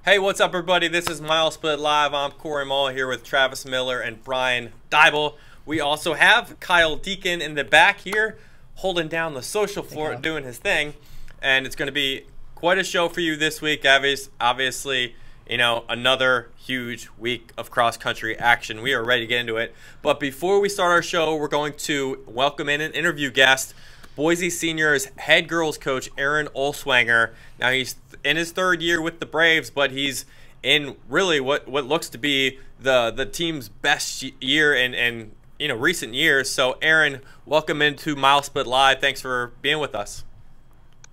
Hey, what's up, everybody? This is MileSplit Live. I'm Corey Mall here with Travis Miller and Brian Dybel. We also have Kyle Deacon in the back here holding down the social floor, doing his thing. And it's going to be quite a show for you this week. Obviously, you know, another huge week of cross-country action. We are ready to get into it. But before we start our show, we're going to welcome in an interview guest, Boise Senior's head girls coach, Aaron Olswanger. Now, he's in his third year with the Braves, but he's in really what looks to be the team's best year in recent years. So, Aaron, welcome into MileSplit Live. Thanks for being with us.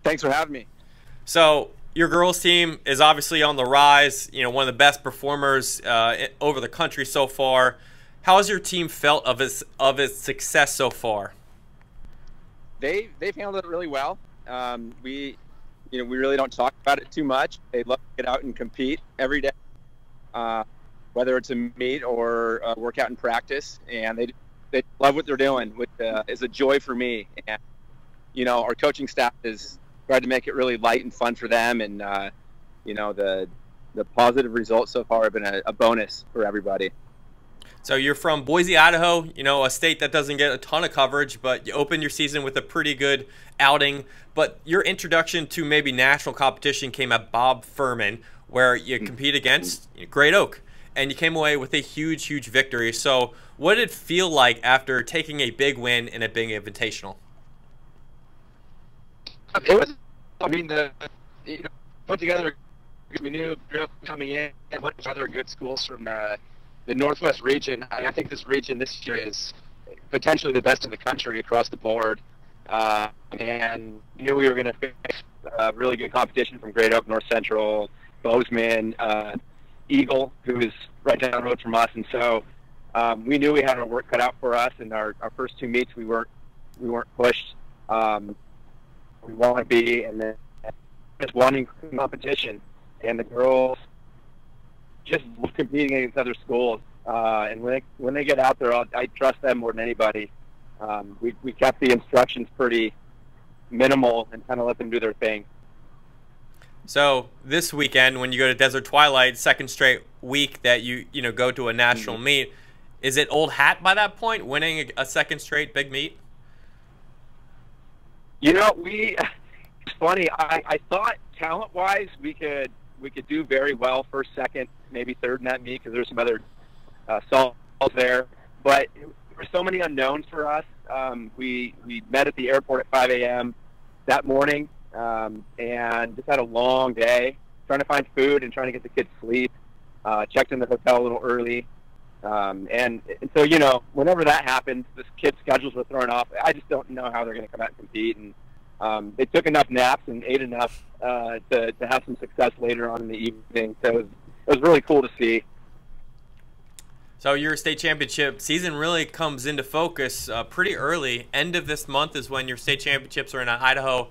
Thanks for having me. So, your girls team is obviously on the rise. You know, one of the best performers over the country so far. How has your team felt of its success so far? They've handled it really well. We really don't talk about it too much. They love to get out and compete every day, whether it's a meet or a workout in practice, and they love what they're doing, which is a joy for me. And our coaching staff has tried to make it really light and fun for them, and the positive results so far have been a bonus for everybody. So you're from Boise, Idaho, a state that doesn't get a ton of coverage, but you opened your season with a pretty good outing. But your introduction to maybe national competition came at Bob Furman, where you compete against Great Oak, and you came away with a huge, huge victory. So what did it feel like after taking a big win in a big invitational? It was, put together, we knew coming in and went to other good schools from the Northwest region. I think this region this year is potentially the best in the country across the board. And knew we were going to face really good competition from Great Oak, North Central, Bozeman, Eagle, who is right down the road from us. And so we knew we had our work cut out for us. In our first two meets, we weren't pushed. We want to be, and then just wanting competition. And the girls just competing against other schools, and when they get out there, I trust them more than anybody. We kept the instructions pretty minimal and kind of let them do their thing. So this weekend, when you go to Desert Twilight, second straight week that you go to a national meet, is it old hat by that point, winning a second straight big meet? It's funny. I thought talent-wise we could do very well first, second, maybe third in that meet because there's some other solves there. But there were so many unknowns for us. We met at the airport at 5 a.m. that morning and just had a long day trying to find food and trying to get the kids sleep. Checked in the hotel a little early. And so, whenever that happens, the kids' schedules were thrown off. I just don't know how they're going to come out and compete. And they took enough naps and ate enough to have some success later on in the evening. So it was really cool to see. So your state championship season really comes into focus pretty early. End of this month is when your state championships are in Idaho.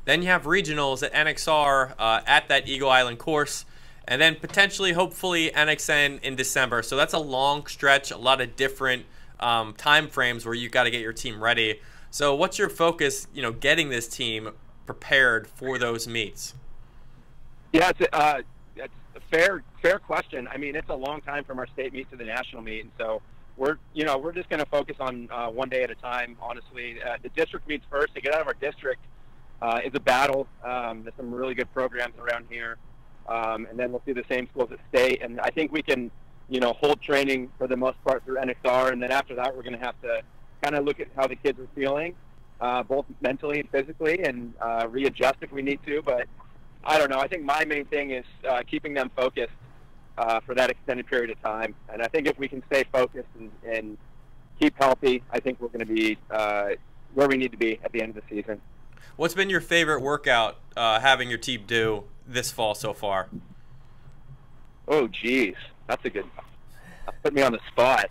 Then you have regionals at NXR at that Eagle Island course. And then potentially, hopefully, NXN in December. So that's a long stretch, a lot of different time frames where you've got to get your team ready. So what's your focus, getting this team prepared for those meets? Yeah, it's a fair question. I mean, it's a long time from our state meet to the national meet, and so we're just going to focus on one day at a time. Honestly, the district meets first. To get out of our district is a battle. There's some really good programs around here, and then we'll see the same schools at state. And I think we can, hold training for the most part through NXR, and then after that, we're going to have to kind of look at how the kids are feeling, both mentally and physically, and readjust if we need to. But I don't know. I think my main thing is keeping them focused for that extended period of time. And I think if we can stay focused and keep healthy, I think we're going to be where we need to be at the end of the season. What's been your favorite workout having your team do this fall so far? Oh, geez. That's a good one. Put me on the spot.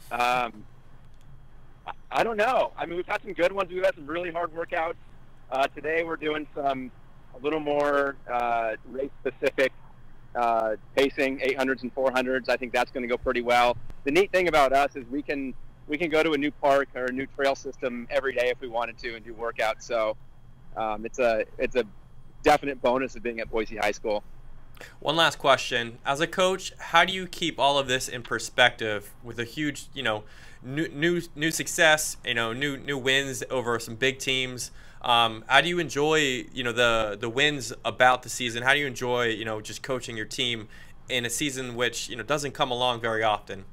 I don't know. I mean, we've had some good ones. We've had some really hard workouts. Today we're doing a little more race-specific pacing, 800s and 400s. I think that's going to go pretty well. The neat thing about us is we can go to a new park or a new trail system every day if we wanted to and do workouts. So it's a definite bonus of being at Boise High School. One last question. As a coach, how do you keep all of this in perspective with a huge, new success, new wins over some big teams? How do you enjoy, the wins about the season? How do you enjoy, just coaching your team in a season which, doesn't come along very often?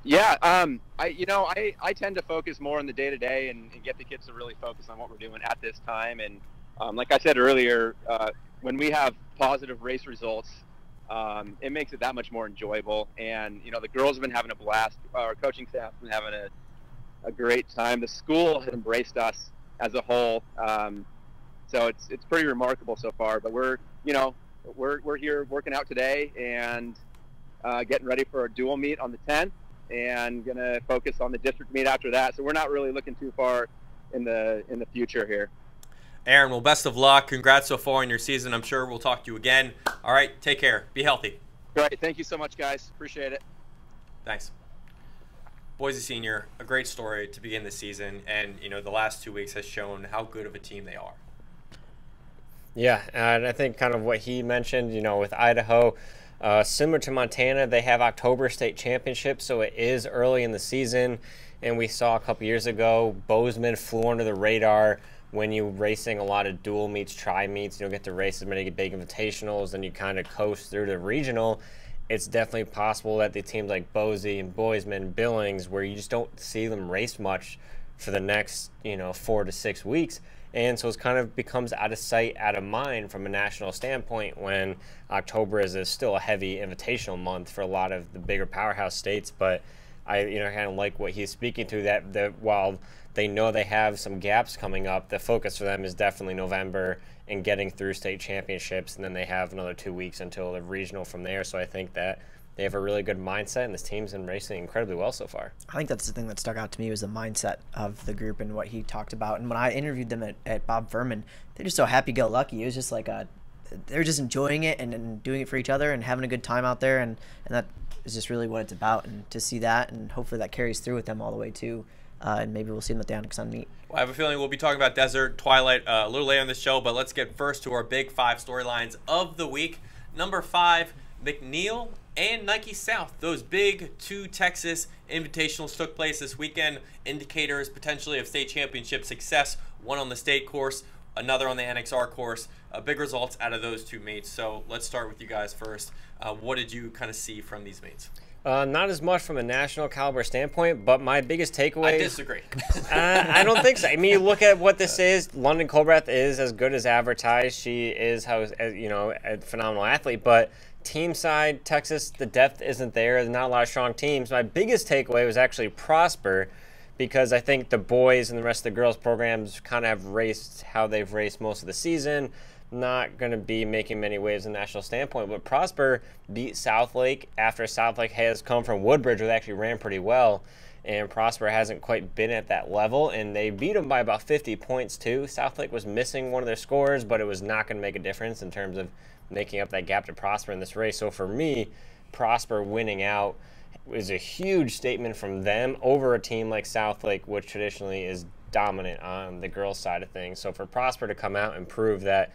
Yeah, I tend to focus more on the day-to-day and get the kids to really focus on what we're doing at this time. And like I said earlier, when we have positive race results, it makes it that much more enjoyable. And, the girls have been having a blast. Our coaching staff has been having a great time. The school has embraced us as a whole. So it's pretty remarkable so far. But we're here working out today and getting ready for our dual meet on the 10th. And gonna focus on the district meet after that. So we're not really looking too far in the future here. Aaron, well, best of luck. Congrats so far in your season. I'm sure we'll talk to you again. All right, take care. Be healthy. Great. Thank you so much, guys. Appreciate it. Thanks. Boise Senior, a great story to begin the season, and the last 2 weeks has shown how good of a team they are. Yeah, and I think kind of what he mentioned, with Idaho. Similar to Montana, they have October state championships, so it is early in the season. And we saw a couple years ago, Bozeman flew under the radar when you're racing a lot of dual meets, tri-meets. You don't get to race as many big invitationals, and you kind of coast through the regional. It's definitely possible that the teams like Boise and Bozeman, Billings, where you just don't see them race much for the next 4 to 6 weeks. And so it kind of becomes out of sight, out of mind from a national standpoint when October is still a heavy invitational month for a lot of the bigger powerhouse states. But I kind of like what he's speaking to, that while they know they have some gaps coming up, the focus for them is definitely November and getting through state championships. And then they have another 2 weeks until the regional from there. So I think that they have a really good mindset, and this team's been racing incredibly well so far. I think that's the thing that stuck out to me, was the mindset of the group and what he talked about. And when I interviewed them at Bob Furman, they're just so happy-go-lucky. It was just like they're just enjoying it and doing it for each other and having a good time out there, and that is just really what it's about. And to see that, and hopefully that carries through with them all the way too. And maybe we'll see them at the Onyx on meet. Well, I have a feeling we'll be talking about Desert, Twilight a little later in the show, but let's get first to our big 5 storylines of the week. Number 5, McNeil and Nike South. Those big 2 Texas invitationals took place this weekend. Indicators potentially of state championship success. One on the state course, another on the NXR course. Big results out of those 2 meets. So let's start with you guys first. What did you kind of see from these meets? Not as much from a national caliber standpoint, but my biggest takeaway... I disagree. I don't think so. I mean, you look at what this is. London Colbreth is as good as advertised. She is, a phenomenal athlete, but team side, Texas, the depth isn't there. There's not a lot of strong teams. My biggest takeaway was actually Prosper, because I think the boys and the rest of the girls programs kind of have raced how they've raced most of the season. Not going to be making many waves in the national standpoint, but Prosper beat Southlake after Southlake has come from Woodbridge, where they actually ran pretty well, and Prosper hasn't quite been at that level, and they beat them by about 50 points too. Southlake was missing one of their scores, but it was not going to make a difference in terms of making up that gap to Prosper in this race. So for me, Prosper winning out is a huge statement from them over a team like Southlake, which traditionally is dominant on the girls' side of things. So for Prosper to come out and prove that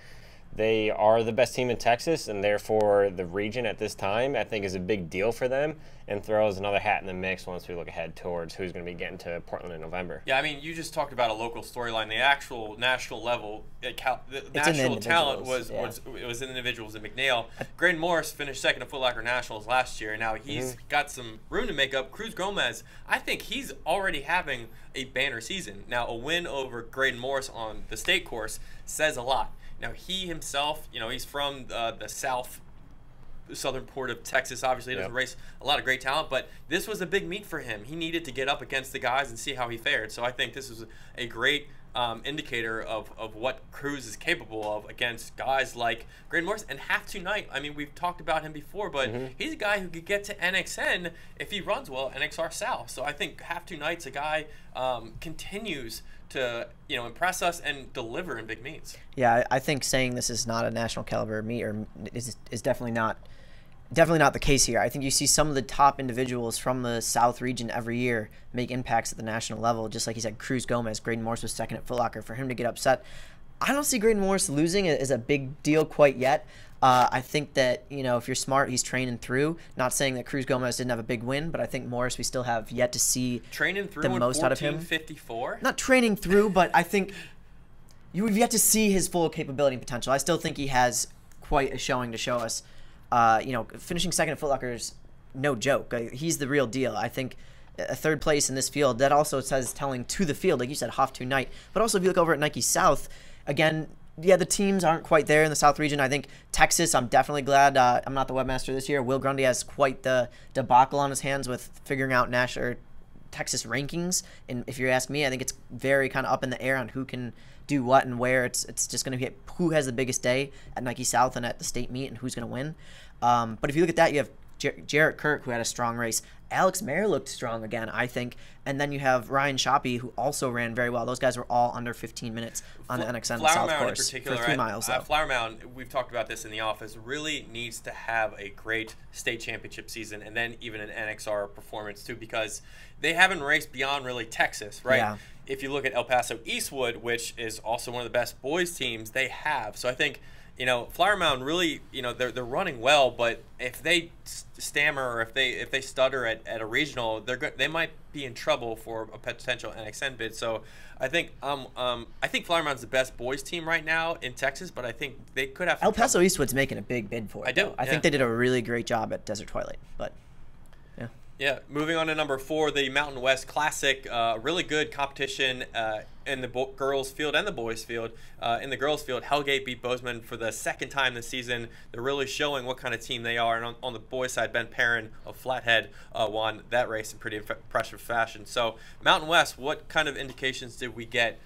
they are the best team in Texas, and therefore the region at this time, I think, is a big deal for them, and throws another hat in the mix once we look ahead towards who's going to be getting to Portland in November. Yeah, I mean, you just talked about a local storyline. The actual national level, the national talent was in individuals in McNeil. Graydon Morris finished second at Foot Locker Nationals last year, and now he's got some room to make up. Cruz Gomez, I think he's already having a banner season. Now, a win over Graydon Morris on the state course says a lot. Now, he himself, he's from the southern port of Texas. Obviously, he doesn't race a lot of great talent, but this was a big meet for him. He needed to get up against the guys and see how he fared. So I think this is a great indicator of what Cruz is capable of against guys like Graydon Morris. And Half to Night, I mean, we've talked about him before, but he's a guy who could get to NXN if he runs well, NXR South. So I think Half to Night's a guy continues to impress us and deliver in big meets. Yeah, I think saying this is not a national caliber meet is definitely not the case here. I think you see some of the top individuals from the South region every year make impacts at the national level. Just like he said, Cruz Gomez, Graydon Morris was second at Foot Locker. For him to get upset, I don't see Graydon Morris losing as a big deal quite yet. I think that, if you're smart, he's training through. Not saying that Cruz Gomez didn't have a big win, but I think Morris, we still have yet to see training through the most out of him. 54? Not training through, but I think you've yet to see his full capability and potential. I still think he has quite a showing to show us. Finishing second at Foot Locker is no joke. He's the real deal. I think a third place in this field, that also says telling to the field, like you said, Hoff to Knight. But also if you look over at Nike South, again, yeah, the teams aren't quite there in the South region. I think Texas, I'm definitely glad I'm not the webmaster this year. Will Grundy has quite the debacle on his hands with figuring out Texas rankings. And if you ask me, I think it's very kind of up in the air on who can do what and where. It's just going to be who has the biggest day at Nike South and at the state meet and who's going to win. But if you look at that, you have Jarrett Kirk, who had a strong race. Alex Mayer looked strong again, I think. And then you have Ryan Shoppy, who also ran very well. Those guys were all under 15 minutes on the NXN South course in particular, for 3 miles. Flower Mound, we've talked about this in the office, really needs to have a great state championship season and then even an NXR performance too, because they haven't raced beyond really Texas, right? Yeah. If you look at El Paso Eastwood, which is also one of the best boys teams, they have. So I think, Flower Mound really, they're running well, but if they stammer or if they stutter at a regional, they might be in trouble for a potential NXN bid. So I think Flower Mound's the best boys team right now in Texas, but I think they could have El Paso Eastwood's making a big bid for it. I do. I think they did a really great job at Desert Twilight, but yeah. Yeah, moving on to number 4, the Mountain West Classic. Really good competition in the girls field and the boys field. In the girls field, Hellgate beat Bozeman for the second time this season. They're really showing what kind of team they are. And on the boys side, Ben Perrin of Flathead won that race in pretty impressive fashion. So Mountain West, what kind of indications did we get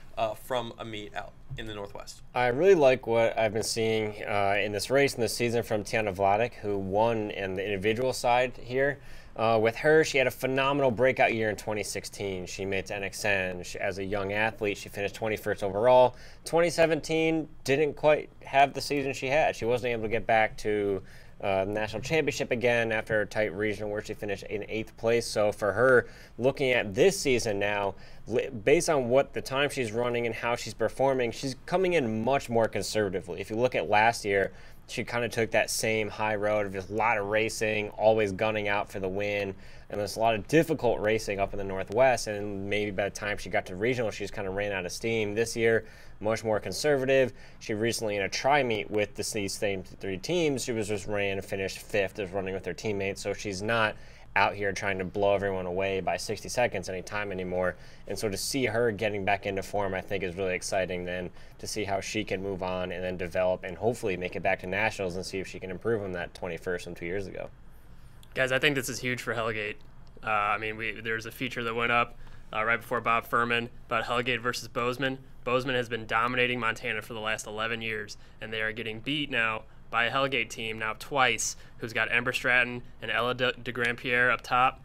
from a meet out in the Northwest? I really like what I've been seeing in this race in this season from Tiana Vladik, who won in the individual side here. With her, she had a phenomenal breakout year in 2016. She made it to NXN. As a young athlete, she finished 21st overall. 2017 didn't quite have the season she had. She wasn't able to get back to the national championship again after a tight regional where she finished in 8th place. So for her, looking at this season now, based on what the time she's running and how she's performing, she's coming in much more conservatively. If you look at last year, she kind of took that same high road of just a lot of racing, always gunning out for the win, and there's a lot of difficult racing up in the Northwest, and maybe by the time she got to regional, she just kind of ran out of steam. This year, much more conservative. She recently in a tri-meet with these same 3 teams, she was just ran and finished 5th, just running with her teammates, so she's not out here trying to blow everyone away by 60 seconds any time anymore. And so to see her getting back into form, I think is really exciting then to see how she can move on and then develop and hopefully make it back to nationals and see if she can improve on that 21st from 2 years ago. Guys, I think this is huge for Hellgate. There's a feature that went up right before Bob Furman about Hellgate versus Bozeman. Bozeman has been dominating Montana for the last 11 years, and they are getting beat now by a Hellgate team now twice, who's got Ember Stratton and Ella de Grandpierre up top.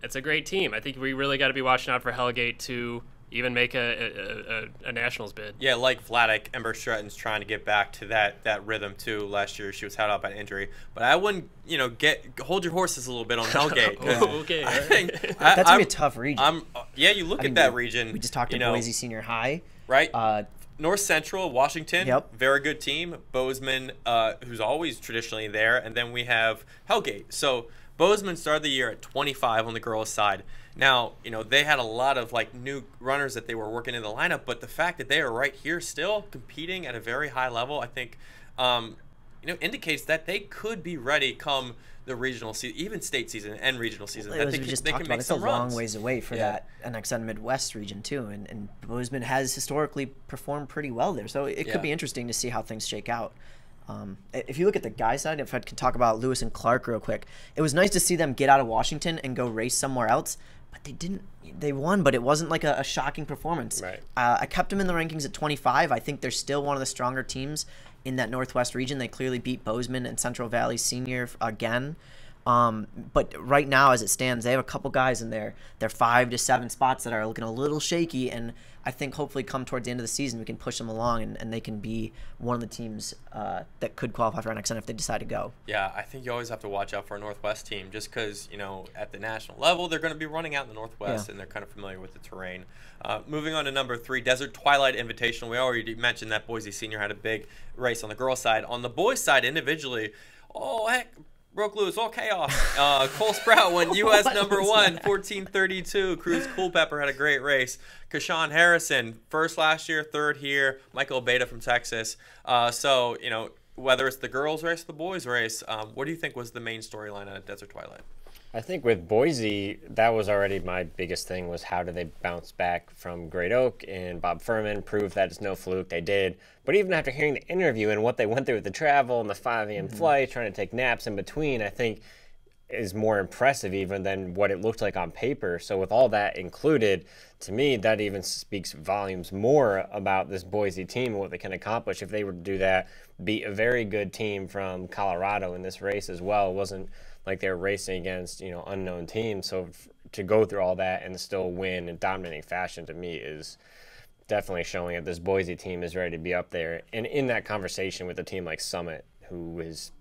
It's a great team. I think we really got to be watching out for Hellgate to even make a nationals bid. Yeah, like Vladik, Ember Stratton's trying to get back to that rhythm too. Last year she was held out by injury, but I wouldn't hold your horses a a little bit on Hellgate. Okay, I think that's gonna be a tough region. You look at that region. We just talked to Boise Senior High, right? North Central, Washington, yep. Very good team. Bozeman, who's always traditionally there, and then we have Hellgate. So Bozeman started the year at 25 on the girls' side. Now, they had a lot of new runners that they were working in the lineup, but the fact that they are right here still competing at a very high level, I think, indicates that they could be ready come the regional season, even state season and regional season. Well, as we just talked about, it's a long ways away for that NXN Midwest region too, and Bozeman has historically performed pretty well there, so it could be interesting to see how things shake out. If you look at the guys side, if I could talk about Lewis and Clark real quick, it was nice to see them get out of Washington and go race somewhere else, but they didn't. They won, but it wasn't like a shocking performance. Right. I kept them in the rankings at 25. I think they're still one of the stronger teams in that Northwest region. They clearly beat Bozeman and Central Valley Senior again. But right now, as it stands, they have a couple guys in there. They're 5 to 7 spots that are looking a little shaky, and I think hopefully come towards the end of the season we can push them along, and they can be one of the teams that could qualify for NXN if they decide to go. Yeah, I think you always have to watch out for a Northwest team just because, at the national level, they're going to be running out in the Northwest, and they're kind of familiar with the terrain. Moving on to number 3, Desert Twilight Invitational. We already mentioned that Boise Senior had a big race on the girls' side. On the boys' side, individually, oh, heck, broke loose, all chaos. Cole Sprout went U.S. number 1, 14:32. Cruz Culpepper had a great race. Kashawn Harrison, first last year, third here. Michael Beta from Texas. So, whether it's the girls' race or the boys' race, what do you think was the main storyline at Desert Twilight? I think with Boise, that was already my biggest thing, was how do they bounce back from Great Oak, and Bob Furman proved that it's no fluke. They did. But even after hearing the interview and what they went through with the travel and the 5 a.m. flight, trying to take naps in between, I think is more impressive even than what it looked like on paper. So with all that included, to me, that even speaks volumes more about this Boise team and what they can accomplish if they were to do that, beat a very good team from Colorado in this race as well. It wasn't like they were racing against, unknown teams. So to go through all that and still win in dominating fashion, to me, is definitely showing that this Boise team is ready to be up there and in that conversation with a team like Summit, who is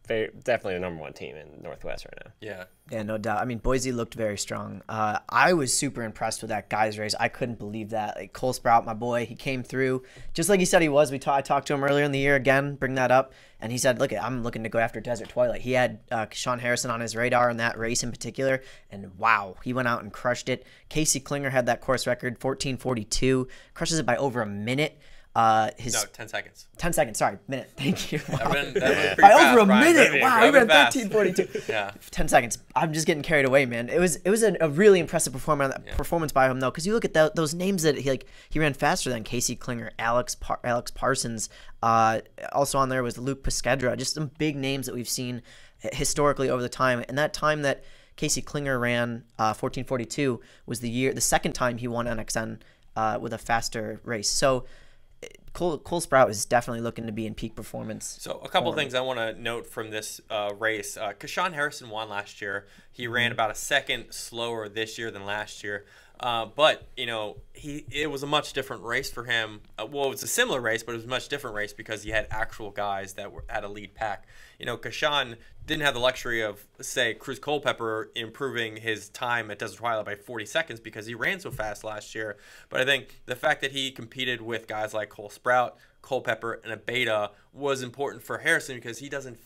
definitely the number 1 team in Northwest right now. Yeah, no doubt. I mean, Boise looked very strong. I was super impressed with that guys race. I couldn't believe that. Like, Cole Sprout, my boy, he came through just like he said he was. I talked to him earlier in the year again, bring that up, and he said, look, I'm looking to go after Desert Twilight. He had Kashawn Harrison on his radar in that race in particular, and wow, he went out and crushed it. Casey Klinger had that course record, 14:42, crushes it by over a minute. 10 seconds. 10 seconds, sorry, minute. Thank you. That would've been By fast, over a Brian. minute. Wow, he ran 13:42. Yeah. 10 seconds. I'm just getting carried away, man. It was a really impressive performance by him though, because you look at those names that he ran faster than Casey Klinger, Alex Parsons. Also on there was Luke Pasquedra. Just some big names that we've seen historically over the time. And that time that Casey Klinger ran 14:42 was the second time he won NXN with a faster race. So Cole Sprout is definitely looking to be in peak performance. So a couple of things I want to note from this race. Kashawn Harrison won last year. He ran about a second slower this year than last year. But, it was a much different race for him. Well, it was a similar race, but it was a much different race because he had actual guys that were at a lead pack. Kashawn didn't have the luxury of, say, Cruz Culpepper improving his time at Desert Twilight by 40 seconds because he ran so fast last year. But I think the fact that he competed with guys like Cole Sprout, Culpepper, and a Beta was important for Harrison because he doesn't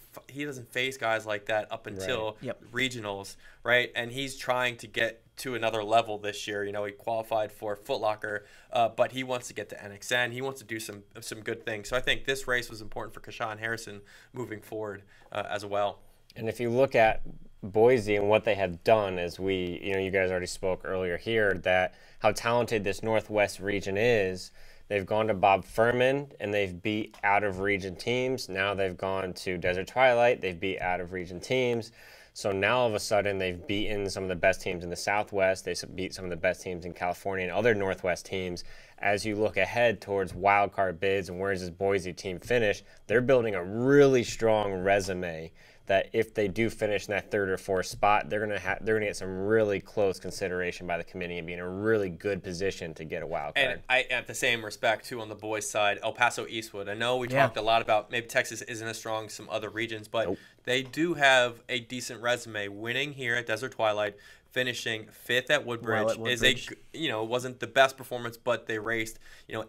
face guys like that up until regionals, right? And he's trying to get to another level this year. He qualified for Foot Locker, but he wants to get to NXN. He wants to do some good things. So I think this race was important for Kashawn Harrison moving forward as well. And if you look at Boise and what they have done, as you guys already spoke earlier here, that how talented this Northwest region is. They've gone to Bob Furman, and they've beat out-of-region teams. Now they've gone to Desert Twilight. They've beat out-of-region teams. So now all of a sudden they've beaten some of the best teams in the Southwest. They beat some of the best teams in California and other Northwest teams. As you look ahead towards wildcard bids and where does this Boise team finish, they're building a really strong resume that if they do finish in that 3rd or 4th spot, they're gonna get some really close consideration by the committee and be in a really good position to get a wild card. And at the same respect too, on the boys' side, El Paso Eastwood. I know we talked a lot about maybe Texas isn't as strong as some other regions, but they do have a decent resume. Winning here at Desert Twilight, finishing 5th at Woodbridge, is wasn't the best performance, but they raced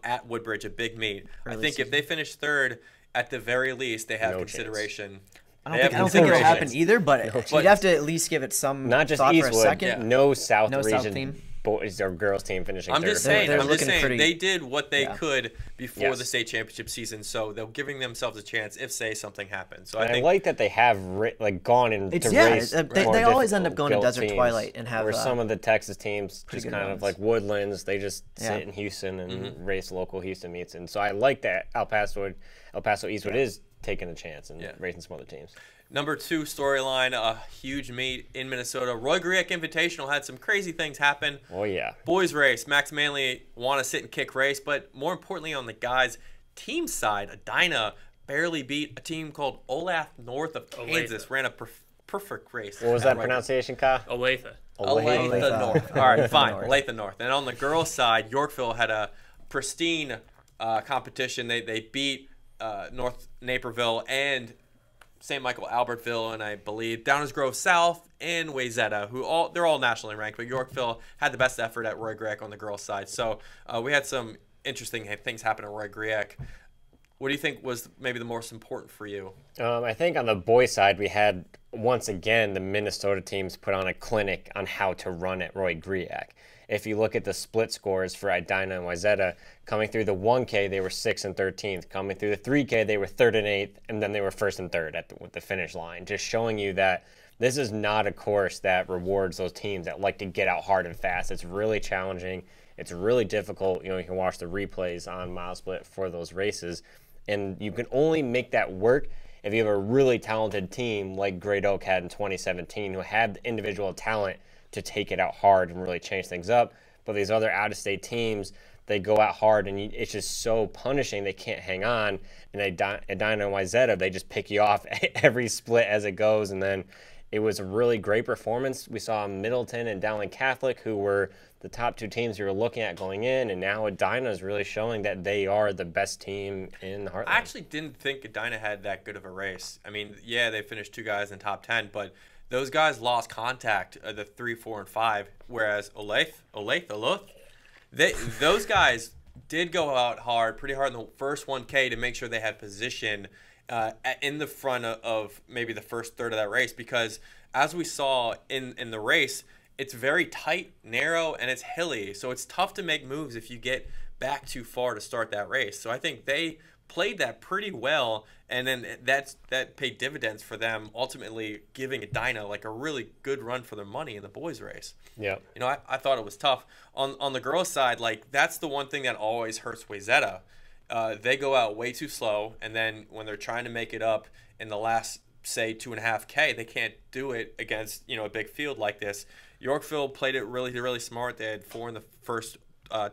at Woodbridge, a big meet. I think if they finish 3rd, at the very least, they have consideration. I don't think it'll happen either, but you'd have to at least give it some not just thought Eastwood, for a second. No South region South team. boys or girls team finishing I'm 3rd. just saying, Pretty... they did what they could before the state championship season, so they're giving themselves a chance if, say, something happens. So I like that they have gone into race. They always end up going to Desert Twilight and have. Where some of the Texas teams just kind of like Woodlands, they just sit in Houston and race local Houston meets, and so I like that El Paso Eastwood is taking a chance and racing some other teams. Number 2 storyline, a huge meet in Minnesota. Roy Griak Invitational had some crazy things happen. Oh, yeah. Boys race, Max Manley won a sit and kick race, but more importantly on the guys' team side, Edina barely beat a team called Olathe North of Kansas, ran a perfect race. What was that pronunciation, Kyle? Olathe. Olathe North. All right, fine. Olathe North. And on the girls' side, Yorkville had a pristine competition. They beat North Naperville and St. Michael Albertville, and I believe Downers Grove South and Wayzata, they're all nationally ranked, but Yorkville had the best effort at Roy Griak on the girls' side. So we had some interesting things happen at Roy Griak. What do you think was maybe the most important for you? I think on the boys' side, we had, once again, the Minnesota teams put on a clinic on how to run at Roy Griak. If you look at the split scores for Edina and Wayzata, coming through the 1K, they were 6th and 13th. Coming through the 3K, they were 3rd and 8th, and then they were 1st and 3rd with the finish line. Just showing you that this is not a course that rewards those teams that like to get out hard and fast. It's really challenging. It's really difficult. You know, you can watch the replays on MileSplit for those races, and you can only make that work if you have a really talented team like Great Oak had in 2017 who had the individual talent to take it out hard and really change things up. But these other out-of-state teams, they go out hard, and it's just so punishing. They can't hang on. And Edina and Wayzata, they just pick you off every split as it goes. And then it was a really great performance. We saw Middleton and Dowling Catholic, who were the top 2 teams you were looking at going in, and now Edina is really showing that they are the best team in the Heartland. I actually didn't think Edina had that good of a race. I mean, yeah, they finished 2 guys in top 10, but those guys lost contact the 3, 4, and 5, whereas Olathe, those guys did go out pretty hard in the first 1K to make sure they had position in the front of maybe the first third of that race, because as we saw in the race, it's very tight, narrow, and it's hilly, so it's tough to make moves if you get back too far to start that race. So I think they played that pretty well, and then that paid dividends for them, ultimately giving Edina like a really good run for their money in the boys race. Yeah. You know, I thought it was tough. On the girls' side, like, that's the one thing that always hurts Wayzata. They go out way too slow, and then when they're trying to make it up in the last, say, 2.5K, they can't do it against, you know, a big field like this. Yorkville played it really, really smart. They had 4 in the first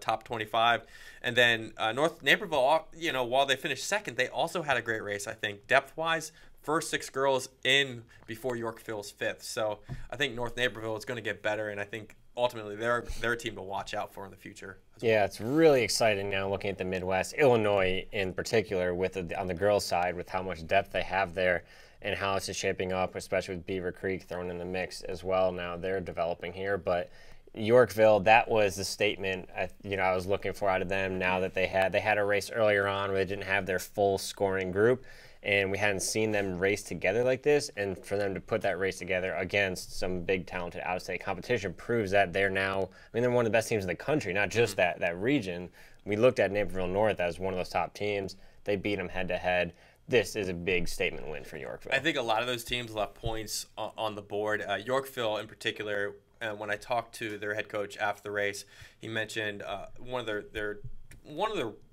top 25. And then North Naperville, you know, while they finished 2nd, they also had a great race, I think. Depth-wise, first 6 girls in before Yorkville's 5th. So I think North Naperville is going to get better, and I think ultimately they're a team to watch out for in the future. Yeah, it's really exciting now looking at the Midwest, Illinois in particular, on the girls' side, with how much depth they have there and how it's just shaping up, especially with Beaver Creek thrown in the mix as well. Now they're developing here, but Yorkville, that was the statement I was looking for out of them. Now that they had a race earlier on where they didn't have their full scoring group, and we hadn't seen them race together like this, and for them to put that race together against some big talented out-of-state competition proves that they're now, they're one of the best teams in the country, not just that region. We looked at Naperville North as one of those top teams. They beat them head-to-head. This is a big statement win for Yorkville. I think a lot of those teams left points on the board. Yorkville in particular, when I talked to their head coach after the race, he mentioned one of their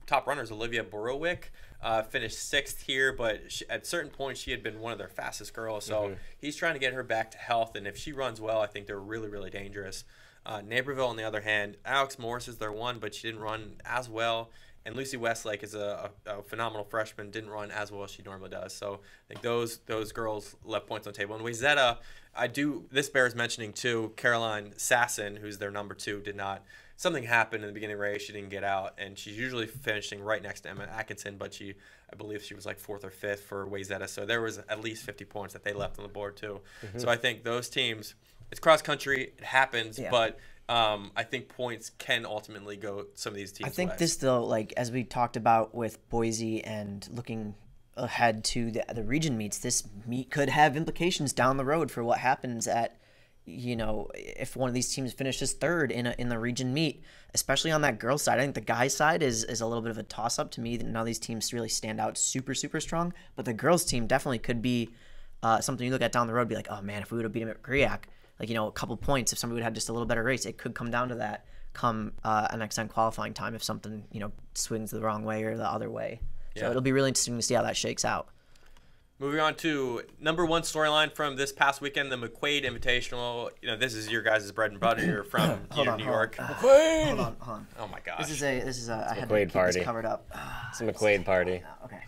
top runners, Olivia Borowick, finished 6th here, but at certain points she had been one of their fastest girls. So he's trying to get her back to health, and if she runs well, I think they're really, really dangerous. Naperville, on the other hand, Alex Morris is their one, but she didn't run as well. And Lucy Westlake is a phenomenal freshman, didn't run as well as she normally does. So I think those girls left points on the table. And Wayzata, this bears mentioning too, Caroline Sasson, who's their number 2, did not. Something happened in the beginning of the race. She didn't get out, and she's usually finishing right next to Emma Atkinson, but I believe she was like 4th or 5th for Wayzata. So there was at least 50 points that they left on the board too. So I think those teams, it's cross country, it happens, but I think points can ultimately go some of these teams' I think ways. this, though, like as we talked about with Boise and looking ahead to the region meets, this meet could have implications down the road for what happens at, you know, if one of these teams finishes 3rd in the region meet, especially on that girls' side. I think the guys' side is a little bit of a toss-up to me. None of these teams really stand out super, super strong, but the girls' team definitely could be something you look at down the road, be like, oh man, if we would have beat them at Griak, like, you know, a couple points, if somebody would have just a little better race, it could come down to that come next time qualifying time if something, you know, swings the wrong way or the other way. So it'll be really interesting to see how that shakes out. Moving on to number 1 storyline from this past weekend, the McQuaid Invitational. You know, this is your guys' bread and butter. You're from New York. McQuaid! Hold on. Oh my gosh. This is a I had to McQuaid keep party. this covered up. It's a McQuaid party. Okay.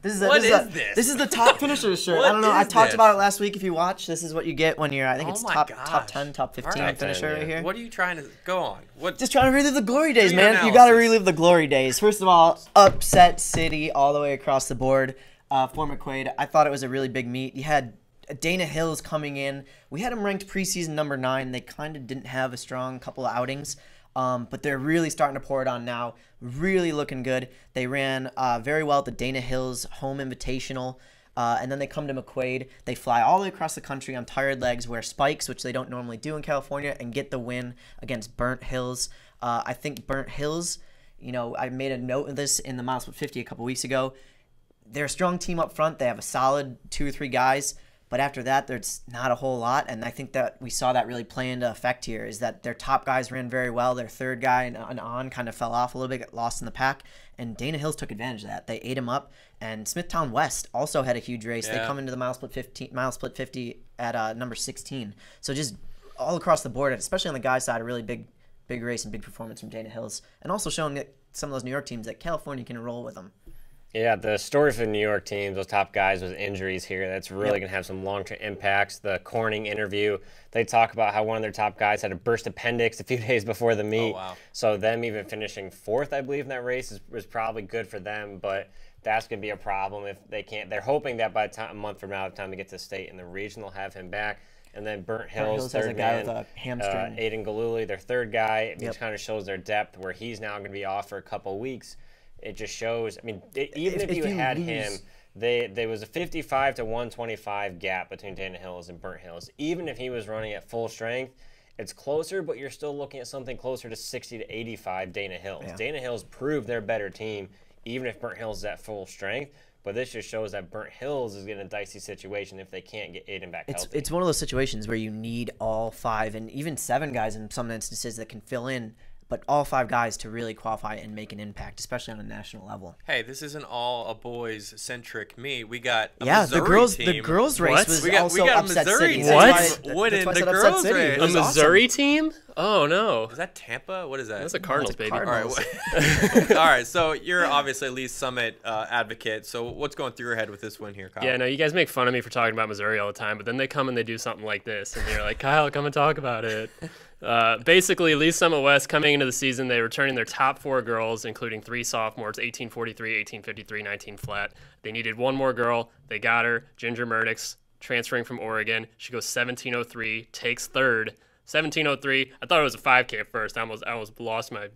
This is this? This is the top finisher shirt. What I don't know. I is talked this? about it last week. If you watch, this is what you get when you're. I think Oh it's my top gosh. 10, top 15 Alright, finisher then, right here. What are you trying to go on? What? Just trying to relive the glory days, Do your man. You got to analysis. relive the glory days. First of all, upset city all the way across the board for McQuaid. I thought it was a really big meet. You had Dana Hills coming in. We had him ranked preseason number 9. They kind of didn't have a strong couple of outings, but they're really starting to pour it on now. Really looking good. They ran very well at the Dana Hills Home Invitational. And then they come to McQuaid. They fly all the way across the country on tired legs, wear spikes, which they don't normally do in California, and get the win against Burnt Hills. I think Burnt Hills, I made a note of this in the MileSplit 50 a couple weeks ago. They're a strong team up front. They have a solid 2 or 3 guys. But after that, there's not a whole lot, and I think that we saw that really play into effect here, is that their top guys ran very well. Their third guy and on kind of fell off a little bit, got lost in the pack, and Dana Hills took advantage of that. They ate him up, and Smithtown West also had a huge race. Yeah. They come into the MileSplit 50 at number 16. So just all across the board, especially on the guys' side, a really big race and big performance from Dana Hills, and also showing that some of those New York teams that California can roll with them. Yeah, the story for the New York teams, those top guys with injuries here, that's really going to have some long-term impacts. The Corning interview, they talk about how one of their top guys had a burst appendix a few days before the meet. Oh, wow. So them even finishing 4th, I believe, in that race was probably good for them, but that's going to be a problem if they can't. They're hoping that by the time, a month from now, the time they get to state in the region, they'll have him back. And then Burnt Hills, has a third guy man, with a hamstring. Aiden Galuli, their third guy, which Yep. kind of shows their depth, where he's now going to be off for a couple of weeks. It just shows. I mean, even if you had him, there was a 55 to 125 gap between Dana Hills and Burnt Hills. Even if he was running at full strength, it's closer, but you're still looking at something closer to 60 to 85 Dana Hills. Yeah. Dana Hills proved they're a better team, even if Burnt Hills is at full strength. But this just shows that Burnt Hills is in a dicey situation if they can't get Aiden back healthy. It's one of those situations where you need all 5 and even 7 guys in some instances that can fill in, but all 5 guys to really qualify and make an impact, especially on a national level. Hey, this isn't all a boys-centric meet. We got a Yeah, Missouri team. the girls race What? was We got also a upset Missouri city. team. That's What? why- Winning that's why I the said upset girls city. race. It A was Missouri team? Oh, no. Is that Tampa? What is that? That's a Cardinals, it's baby. Cardinals. All right. All right. So you're obviously a Lee Summit advocate. So what's going through your head with this win here, Kyle? Yeah, no, you guys make fun of me for talking about Missouri all the time, but then they come and they do something like this, and you're like, Kyle, come and talk about it. Basically, Lee Summit West coming into the season, they were returning their top 4 girls, including 3 sophomores, 1843, 1853, 19 flat. They needed 1 more girl. They got her, Ginger Murdix, transferring from Oregon. She goes 1703, takes 3rd. 1703. I thought it was a 5K at first. I almost lost my,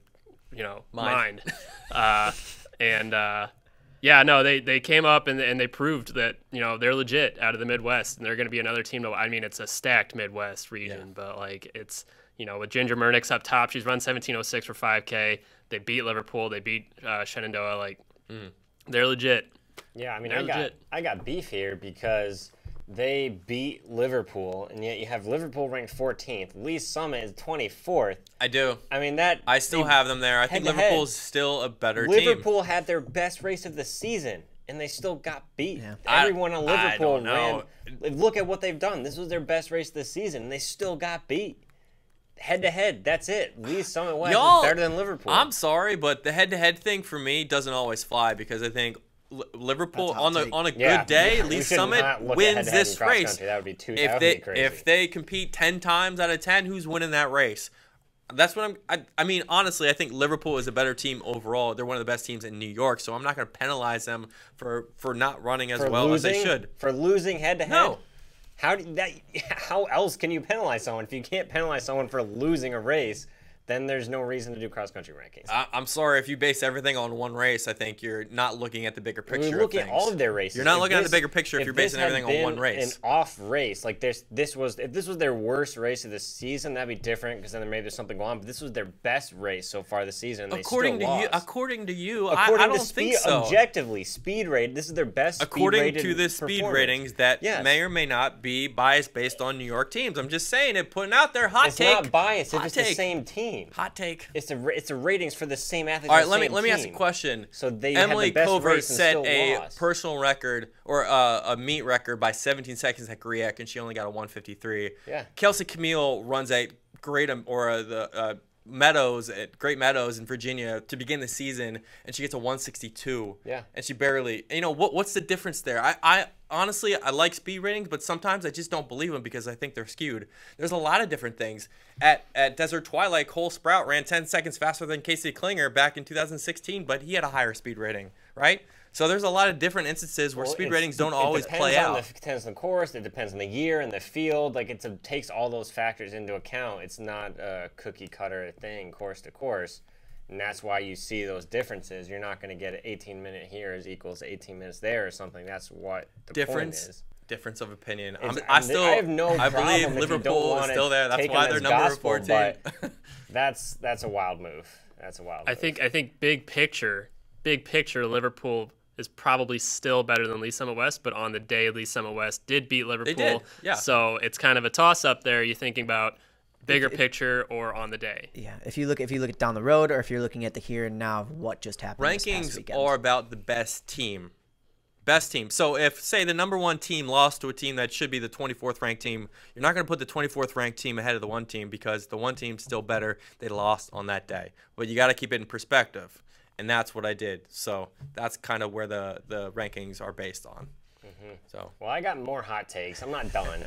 mind. Yeah, no, they came up and they proved that they're legit out of the Midwest, and they're going to be another team. I mean, it's a stacked Midwest region, but like it's with Ginger Murnix up top, she's run 1706 for 5K. They beat Liverpool, they beat Shenandoah. Like they're legit. Yeah, I mean, They're I got beef here because they beat Liverpool, and yet you have Liverpool ranked 14th. Lee Summit is 24th. I do. I mean, I still have them there. I think head-to-head. Liverpool's still a better team. Liverpool had their best race of the season, and they still got beat. Yeah. Everyone on Liverpool don't know. ran. Look at what they've done. This was their best race of the season, and they still got beat. Head-to-head, that's it. Lee Summit West is better than Liverpool. I'm sorry, but the head-to-head thing for me doesn't always fly because I think Liverpool on a good day, Lee Summit wins this race. That would be crazy. If they compete 10 times out of 10, who's winning that race? That's what I mean, honestly, I think Liverpool is a better team overall. They're one of the best teams in New York, so I'm not going to penalize them for not running as well as they should. For losing head-to-head? No. How else can you penalize someone? If you can't penalize someone for losing a race, then there's no reason to do cross-country rankings. I'm sorry, if you base everything on one race, I think you're not looking at the bigger picture. You're looking at all of their races. You're not looking at the bigger picture if you're basing everything on one race. An off race, like if this was their worst race of the season, that'd be different because then maybe there's something going on. But this was their best race so far this season. And According they still lost. According to you, I don't think so. Objectively, speed rate. This is their best. According to the speed performance. ratings, that may or may not be biased based on New York teams. I'm just saying it, putting out there hot take. It's not biased if Hot it's take. the same team. Hot take. It's a ratings for the same athletes. All right, let me ask a question. So they Emily had the best Covert race and set still a lost. personal record or a meet record by 17 seconds at Griak, and she only got a 153. Yeah. Kelsey Camille runs a great Meadows at Great Meadows in Virginia to begin the season, and she gets a 162. Yeah. And she barely, what's the difference there? I honestly, I like speed ratings, but sometimes I just don't believe them because I think they're skewed. There's a lot of different things. At Desert Twilight, Cole Sprout ran 10 seconds faster than Casey Klinger back in 2016, but he had a higher speed rating, right? So there's a lot of different instances where speed ratings don't always play out. It depends on the course. It depends on the year and the field. Like it takes all those factors into account. It's not a cookie cutter thing, course to course, and that's why you see those differences. You're not going to get an 18-minute here is equals 18 minutes there or something. That's what the point is. Difference of opinion. I have no I problem believe if Liverpool is still there. That's why they're number 14. But that's a wild move. That's a wild move. I think big picture, Liverpool is probably still better than Lee Summit West, but on the day Lee Summit West did beat Liverpool. They did, yeah. So it's kind of a toss-up there. You're thinking about bigger picture or on the day. Yeah, if you look at down the road, or if you're looking at the here and now of what just happened. Rankings are about the best team. Best team. So if, say, the number 1 team lost to a team that should be the 24th ranked team, you're not going to put the 24th ranked team ahead of the 1 team because the 1 team's still better. They lost on that day. But you got to keep it in perspective. And that's what I did. So that's kind of where the rankings are based on. So. Well, I got more hot takes. I'm not done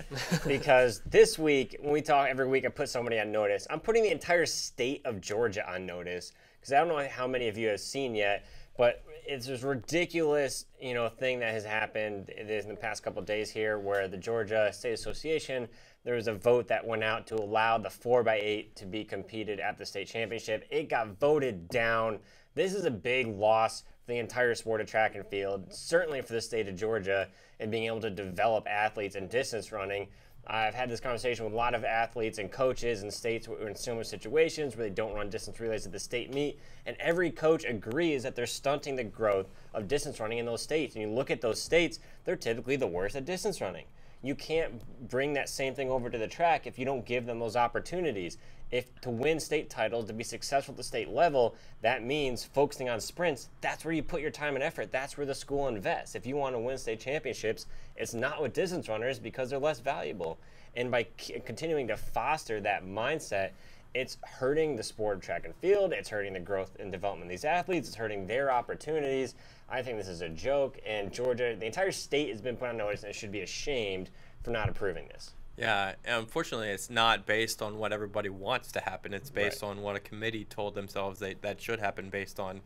because this week, when we talk every week, I put somebody on notice. I'm putting the entire state of Georgia on notice because I don't know how many of you have seen yet, but it's this ridiculous, thing that has happened in the past couple of days here, where the Georgia State Association, there was a vote that went out to allow the 4x8 to be competed at the state championship. It got voted down. This is a big loss for the entire sport of track and field, certainly for the state of Georgia, and being able to develop athletes in distance running. I've had this conversation with a lot of athletes and coaches in states who are in similar situations where they don't run distance relays at the state meet, and every coach agrees that they're stunting the growth of distance running in those states. And you look at those states, they're typically the worst at distance running. You can't bring that same thing over to the track if you don't give them those opportunities. If to win state titles, to be successful at the state level, that means focusing on sprints. That's where you put your time and effort. That's where the school invests. If you want to win state championships, it's not with distance runners because they're less valuable. And by continuing to foster that mindset, it's hurting the sport of track and field. It's hurting the growth and development of these athletes. It's hurting their opportunities. I think this is a joke. And Georgia, the entire state has been put on notice, and it should be ashamed for not approving this. Yeah, unfortunately, it's not based on what everybody wants to happen. It's based on what a committee told themselves that should happen based on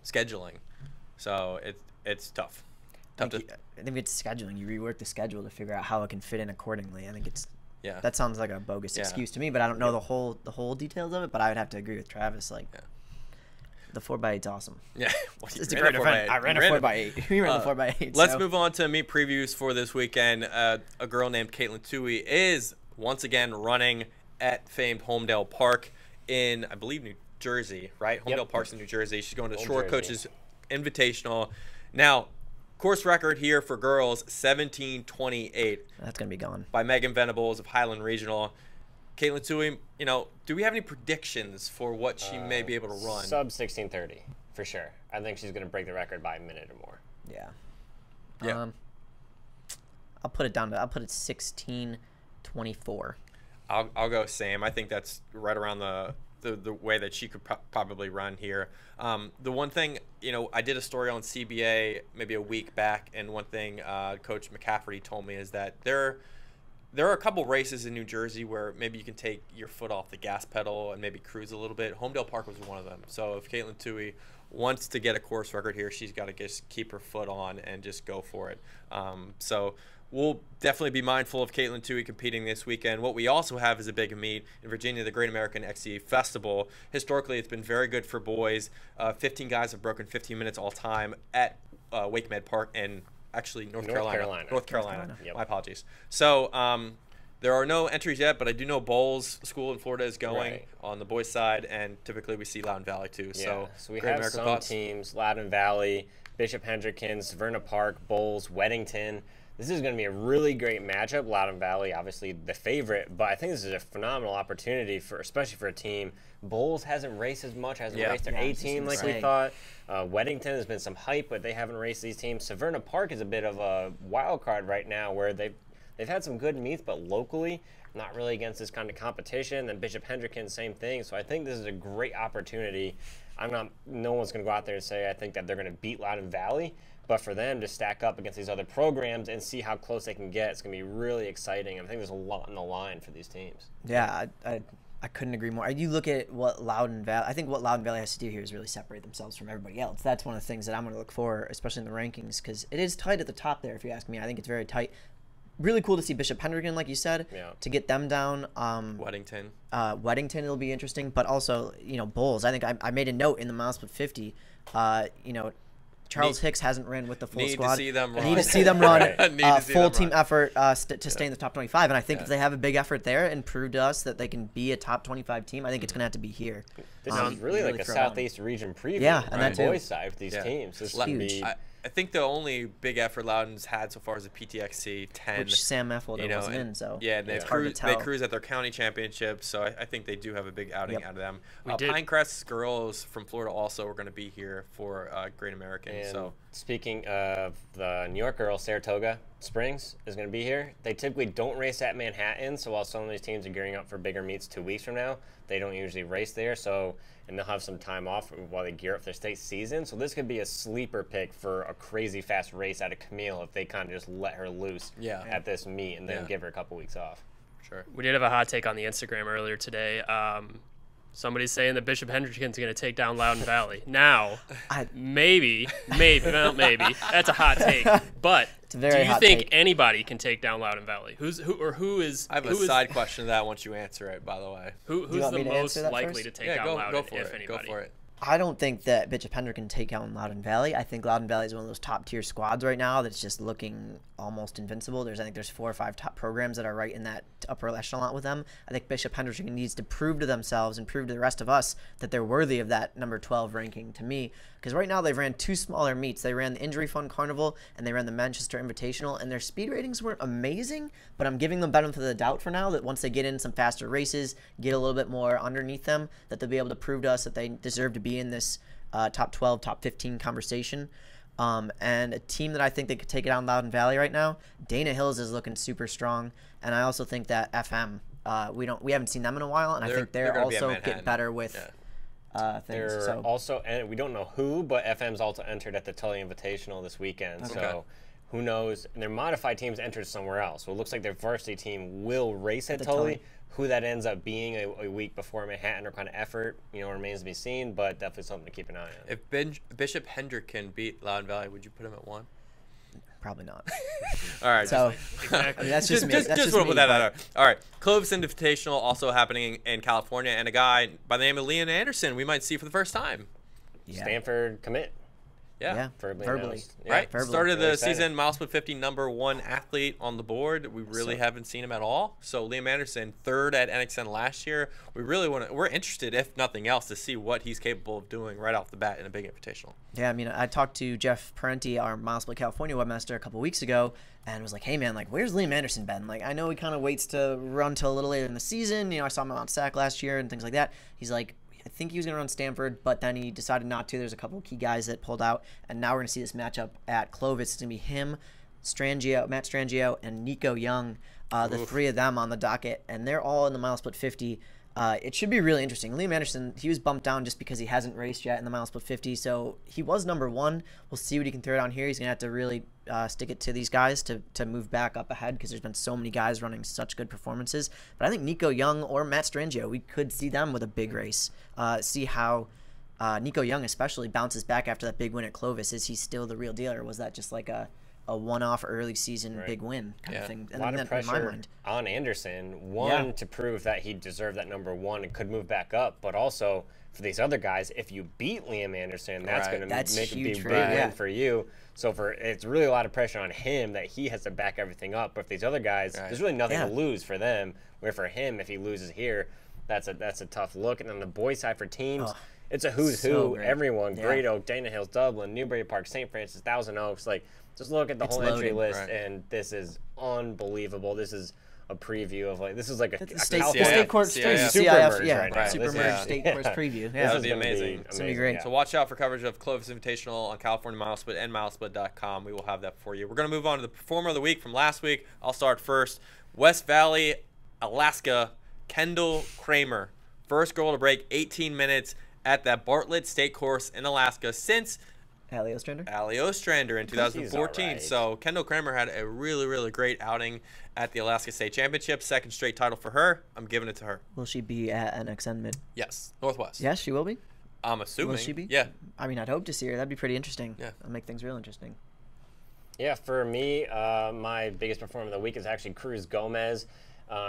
scheduling. So it's tough. I think it's scheduling. You rework the schedule to figure out how it can fit in accordingly. I think it's that sounds like a bogus excuse to me, but I don't know the whole details of it. But I would have to agree with Travis. The 4x8's awesome. Yeah, it's a great event. I ran a 4x8. We ran the 4x8. Let's move on to meet previews for this weekend. A girl named Caitlin Toohey is once again running at famed Homedale Park in, I believe, New Jersey, right? Homedale Park's in New Jersey. She's going to the Shore Coaches Invitational. Now, course record here for girls, 17:28. That's going to be gone. By Megan Venables of Highland Regional. Caitlin Toohey, do we have any predictions for what she may be able to run? Sub 16:30, for sure. I think she's going to break the record by a minute or more. Yeah. I'll put it 16:24. I'll go same. I think that's right around the way that she could probably run here. The one thing, I did a story on CBA maybe a week back, and one thing Coach McCafferty told me is that there are a couple races in New Jersey where maybe you can take your foot off the gas pedal and maybe cruise a little bit. Homedale Park was one of them. So if Caitlin Toohey wants to get a course record here, she's got to just keep her foot on and just go for it. So we'll definitely be mindful of Caitlin Toohey competing this weekend. What we also have is a big meet in Virginia, the Great American XC Festival. Historically, it's been very good for boys. 15 guys have broken 15 minutes all time at Wake Med Park and actually North Carolina. Yep. My apologies. So there are no entries yet, but I do know Bowles School in Florida is going on the boys' side, and typically we see Loudon Valley too. Yeah. So we have some teams: Loudon Valley, Bishop Hendrickens, Verna Park, Bowles, Weddington. This is going to be a really great matchup. Loudon Valley, obviously the favorite, but I think this is a phenomenal opportunity especially for a team. Bowles hasn't raced as much, hasn't raced their A team like we thought. Weddington has been some hype, but they haven't raced these teams. Severna Park is a bit of a wild card right now, where they've had some good meets, but locally not really against this kind of competition. Then Bishop Hendricken, same thing. So I think this is a great opportunity. No one's going to go out there and say I think that they're going to beat Loudoun Valley, but for them to stack up against these other programs and see how close they can get, it's going to be really exciting. I think there's a lot on the line for these teams. Yeah, I couldn't agree more. You look at what Loudoun Valley, I think what Loudoun Valley has to do here is really separate themselves from everybody else. That's one of the things that I'm going to look for, especially in the rankings, because it is tight at the top there, if you ask me. I think it's very tight. Really cool to see Bishop Hendricken, like you said, to get them down. Weddington, it'll be interesting, but also, Bulls. I think I made a note in the MileSplit 50, Charles Hicks hasn't ran with the full squad. Need to see them run. Need to see them run. Full team effort to stay in the top 25. And I think if they have a big effort there and prove to us that they can be a top 25 team, I think it's going to have to be here. This is really like a Southeast region preview. Yeah, and on that the boys' side with these teams. This is huge. I think the only big effort Loudoun's had so far is the PTXC 10. Which Sam Effelder wasn't in, so yeah, they cruise at their county championships, so I think they do have a big outing out of them. Pinecrest girls from Florida also are going to be here for Great American. And speaking of the New York girls, Saratoga Springs is going to be here. They typically don't race at Manhattan, so while some of these teams are gearing up for bigger meets 2 weeks from now, they don't usually race there. And they'll have some time off while they gear up their state season. So this could be a sleeper pick for a crazy fast race out of Camille if they kind of just let her loose at this meet and then give her a couple weeks off. Sure. We did have a hot take on the Instagram earlier today. Somebody's saying that Bishop Hendricken's going to take down Loudoun Valley. Now, maybe, that's a hot take. But do you think anybody can take down Loudon Valley? Who is? I have a side question to that once you answer it. By the way, who's the most likely to take down Loudon? If anybody? Go for it. I don't think that Bishop Hendricken can take out Loudon Valley. I think Loudon Valley is one of those top tier squads right now that's just looking almost invincible. I think there's 4 or 5 top programs that are right in that upper echelon with them. I think Bishop Hendricken needs to prove to themselves and prove to the rest of us that they're worthy of that number 12 ranking to me. Because right now they've ran 2 smaller meets. They ran the Injury Fund Carnival and they ran the Manchester Invitational, and their speed ratings weren't amazing, but I'm giving them benefit of the doubt for now that once they get in some faster races, get a little bit more underneath them, that they'll be able to prove to us that they deserve to be in this top 12, top 15 conversation. And a team that I think they could take it on Loudon Valley right now, Dana Hills is looking super strong, and I also think that FM, we haven't seen them in a while, and I think they're also get better with things. They're also, and we don't know who, but FM's also entered at the Tully Invitational this weekend. Okay. So who knows? And their modified teams entered somewhere else. So it looks like their varsity team will race at Tully. Who that ends up being a week before Manhattan or kind of effort, remains to be seen, but definitely something to keep an eye on. If Bishop Hendricken beat Loudon Valley, would you put him at 1? Probably not. All right. So exactly. That's just me. Just want to put that out. All right. Clovis Invitational also happening in California, and a guy by the name of Liam Anderson we might see for the first time. Yeah. Stanford commit. Yeah. Verbally. Right. Started the season, MileSplit 50, #1 athlete on the board. We really haven't seen him at all. So Liam Anderson, 3rd at NXN last year. We're interested, if nothing else, to see what he's capable of doing right off the bat in a big invitational. Yeah, I mean, I talked to Jeff Parenti, our MileSplit California webmaster, a couple weeks ago, and was like, hey, man, where's Liam Anderson been? I know he kind of waits to run till a little later in the season. I saw him on SAC last year and things like that. He's like, I think he was going to run Stanford, but then he decided not to. There's a couple of key guys that pulled out, and now we're going to see this matchup at Clovis. It's going to be him, Matt Strangio, and Nico Young, the 3 of them on the docket, and they're all in the MileSplit 50. It should be really interesting. Liam Anderson, he was bumped down just because he hasn't raced yet in the MileSplit 50, so he was #1. We'll see what he can throw down here. He's going to have to really stick it to these guys to move back up ahead, because there's been so many guys running such good performances. But I think Nico Young or Matt Strangio, we could see them with a big race. See how Nico Young especially bounces back after that big win at Clovis. Is he still the real deal, or was that just like a one-off early season big win kind of thing? And a lot of pressure on Anderson. One, to prove that he deserved that #1 and could move back up, but also for these other guys, if you beat Liam Anderson, that's going to make a big win for you. So it's really a lot of pressure on him that he has to back everything up. But if these other guys, there's really nothing to lose for them. Where for him, if he loses here, that's a tough look. And on the boys' side for teams, it's a who's who. Everyone, Great Oak, Dana Hills, Dublin, Newbury Park, St. Francis, Thousand Oaks. Just look at the whole entry list, and this is unbelievable. This is a preview of this is like a state course CIF, super merge state course preview. This would be amazing. It's gonna be great. So watch out for coverage of Clovis Invitational on California MileSplit and MileSplit.com. We will have that for you. We're going to move on to the Performer of the Week from last week. I'll start first. West Valley Alaska, Kendall Kramer. First girl to break 18 minutes at that Bartlett State course in Alaska since Allie Ostrander? Allie Ostrander in 2014. Right. So Kendall Kramer had a really, really great outing at the Alaska State Championship. Second straight title for her. I'm giving it to her. Will she be at NXN Mid? Yes, Northwest. Yes, she will be. I'm assuming. Will she be? Yeah. I mean, I'd hope to see her. That'd be pretty interesting. Yeah. That'll make things real interesting. Yeah, for me, my biggest performer of the week is actually Cruz Gomez.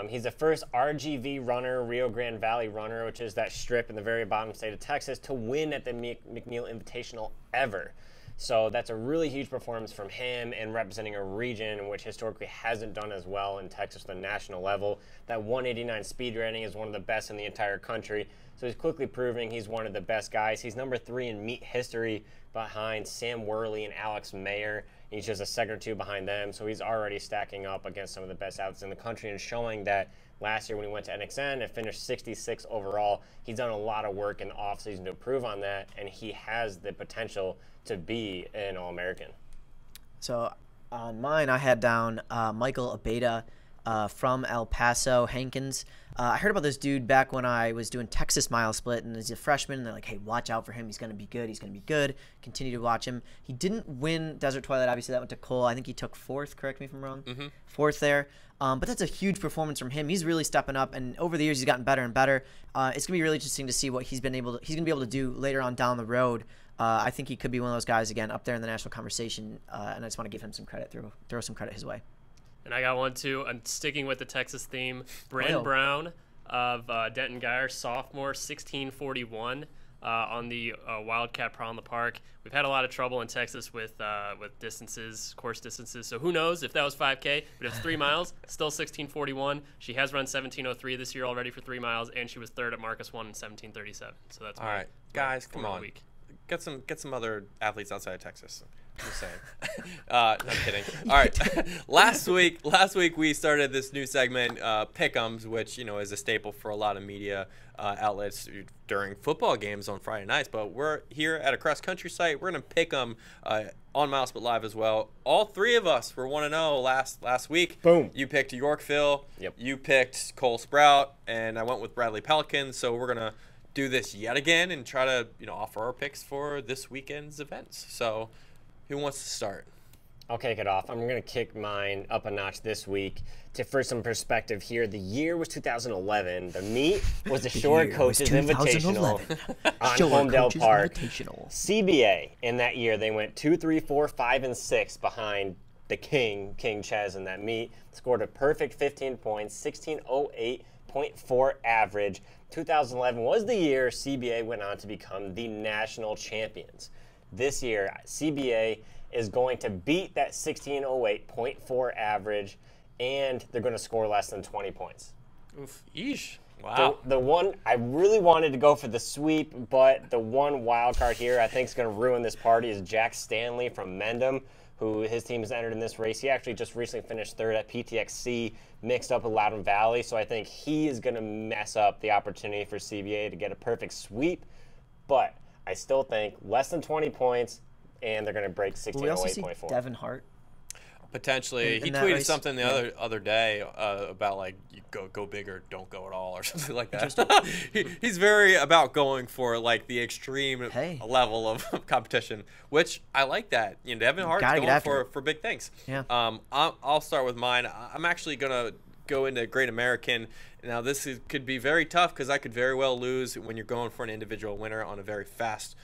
He's the first RGV runner, Rio Grande Valley runner, which is that strip in the very bottom state of Texas, to win at the McNeil Invitational ever. So that's a really huge performance from him and representing a region which historically hasn't done as well in Texas at the national level. That 189 speed rating is one of the best in the entire country. So he's quickly proving he's one of the best guys. He's number 3 in meet history behind Sam Worley and Alex Mayer. He's just a second or two behind them. So he's already stacking up against some of the best athletes in the country and showing that last year when he went to NXN and finished 66 overall, he's done a lot of work in the offseason to improve on that, and he has the potential to be an All-American. So on mine, I had down Michael Abeda from El Paso, Hankins. I heard about this dude back when I was doing Texas MileSplit, and he's a freshman, and they're like, hey, watch out for him. He's going to be good. He's going to be good. Continue to watch him. He didn't win Desert Twilight. Obviously, that went to Cole. I think he took 4th. Correct me if I'm wrong. Mm-hmm. 4th there. But that's a huge performance from him. He's really stepping up, and over the years, he's gotten better and better. It's going to be really interesting to see what he's going to be able to do later on down the road. I think he could be one of those guys, again, up there in the national conversation, and I just want to give him some credit, throw some credit his way. And I got one, too. I'm sticking with the Texas theme. Bryn Brown of Denton Geyer, sophomore, 1641 on the Wildcat Pro in the Park. We've had a lot of trouble in Texas with distances, course distances. So who knows if that was 5K, but if it's 3 miles, still 1641. She has run 1703 this year already for 3 miles, and she was 3rd at Marcus 1 in 1737. So that's all right, guys, come on. Get some other athletes outside of Texas. Just saying. No, I'm kidding. All right. Last week we started this new segment, Pick'ems, which is a staple for a lot of media outlets during football games on Friday nights. But we're here at a cross country site. We're gonna pick them on MileSplit Live as well. All 3 of us were 1-0 last week. Boom. You picked Yorkville. Yep. You picked Cole Sprout, and I went with Bradley Pelican. So we're gonna do this yet again and try to offer our picks for this weekend's events. So who wants to start? I'll kick it off. I'm going to kick mine up a notch this week. For some perspective here, the year was 2011. The meet was the Shore Coaches Invitational on Homedale Park. CBA in that year, they went 2, 3, 4, 5, and 6 behind the King Ches in that meet. Scored a perfect 15 points, 1608.4 average. 2011 was the year CBA went on to become the national champions. This year, CBA is going to beat that 1608.4 average, and they're going to score less than 20 points. Oof. Yeesh. Wow. The one, I really wanted to go for the sweep, but the one wild card here I think is going to ruin this party is Jack Stanley from Mendham, who his team has entered in this race. He actually just recently finished 3rd at PTXC, mixed up with Loudon Valley, so I think he is going to mess up the opportunity for CBA to get a perfect sweep, but I still think less than 20 points, and they're going to break 1608.4. We also see Devin Hart. Potentially. He tweeted something the other day about, like, you go big or don't go at all or something like that. He's very about going for, like, the extreme level of competition, which I like that. Devin Hart's going for big things. Yeah. I'll start with mine. I'm actually going to go into Great American. Now, this could be very tough because I could very well lose when you're going for an individual winner on a very fast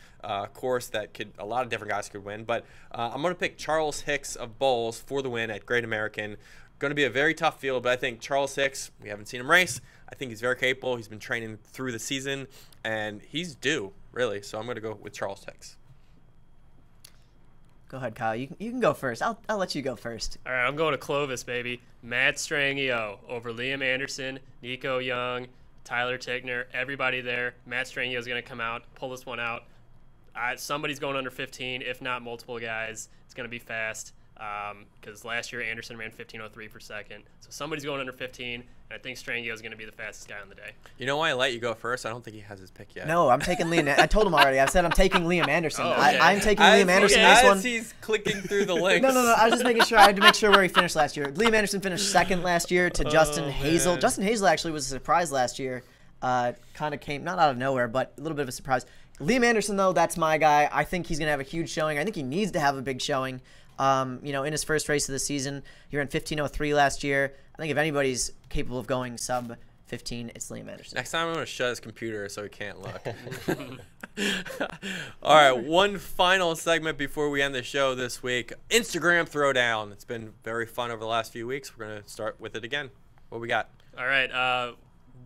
course that a lot of different guys could win. But I'm going to pick Charles Hicks of Bowles for the win at Great American. Going to be a very tough field, but I think Charles Hicks, we haven't seen him race. I think he's very capable. He's been training through the season, and he's due, really. So I'm going to go with Charles Hicks. Go ahead, Kyle. You can go first. I'll let you go first. All right, I'm going to Clovis, baby. Matt Strangio over Liam Anderson, Nico Young, Tyler Tickner, everybody there. Matt Strangio is going to come out, pull this one out. Somebody's going under 15, if not multiple guys. It's going to be fast. because last year Anderson ran 15:03 for second. So somebody's going under 15, and I think Strangio is going to be the fastest guy on the day. You know why I let you go first? I don't think he has his pick yet. No, I'm taking Liam. I told him already. I said I'm taking Liam Anderson. Oh, okay. I'm taking Liam Anderson this one. As he's clicking through the links. No. I was just making sure. I had to make sure where he finished last year. Liam Anderson finished second last year to Justin Hazel. Man. Justin Hazel actually was a surprise last year. Kind of came not out of nowhere, but a little bit of a surprise. Liam Anderson, though, that's my guy. I think he's going to have a huge showing. I think he needs to have a big showing. In his first race of the season, he ran 15:03 last year. I think if anybody's capable of going sub 15, it's Liam Anderson. Next time I'm going to shut his computer so he can't look. All right, one final segment before we end the show this week. Instagram Throwdown. It's been very fun over the last few weeks. We're going to start with it again. What we got? All right.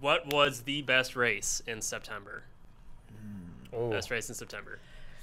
What was the best race in September? Best race in September.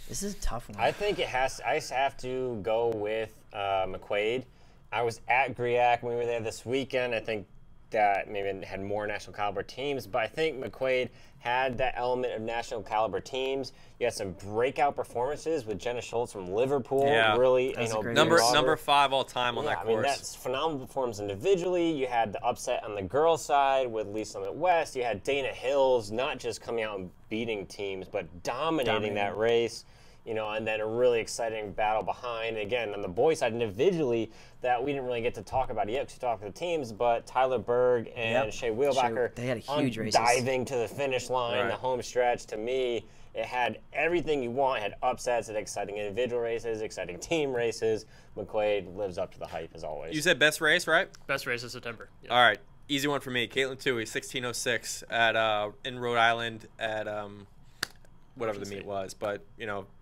This is a tough one. I think I have to go with McQuaid. I was at Griak when we were there this weekend. I think that maybe it had more national caliber teams, but I think McQuaid had that element of national caliber teams. You had some breakout performances with Jenna Schultz from Liverpool. Yeah, really, number 5 all time on that course. I mean, that's phenomenal performance individually. You had the upset on the girls' side with Lee Summit West. You had Dana Hills not just coming out and beating teams, but dominating that race. And then a really exciting battle behind. Again, on the boys' side, individually, that we didn't really get to talk about yet because we talked to the teams, but Tyler Berg and Shea Wheelbacher they had a huge race. Diving to the finish line, Right. the home stretch. To me, it had everything you want. It had upsets, it had exciting individual races, exciting team races. McQuaid lives up to the hype as always. You said best race, right? Best race of September. Yep. All right, easy one for me. Caitlin Toohey, 16:06 at in Rhode Island at whatever the meet was, but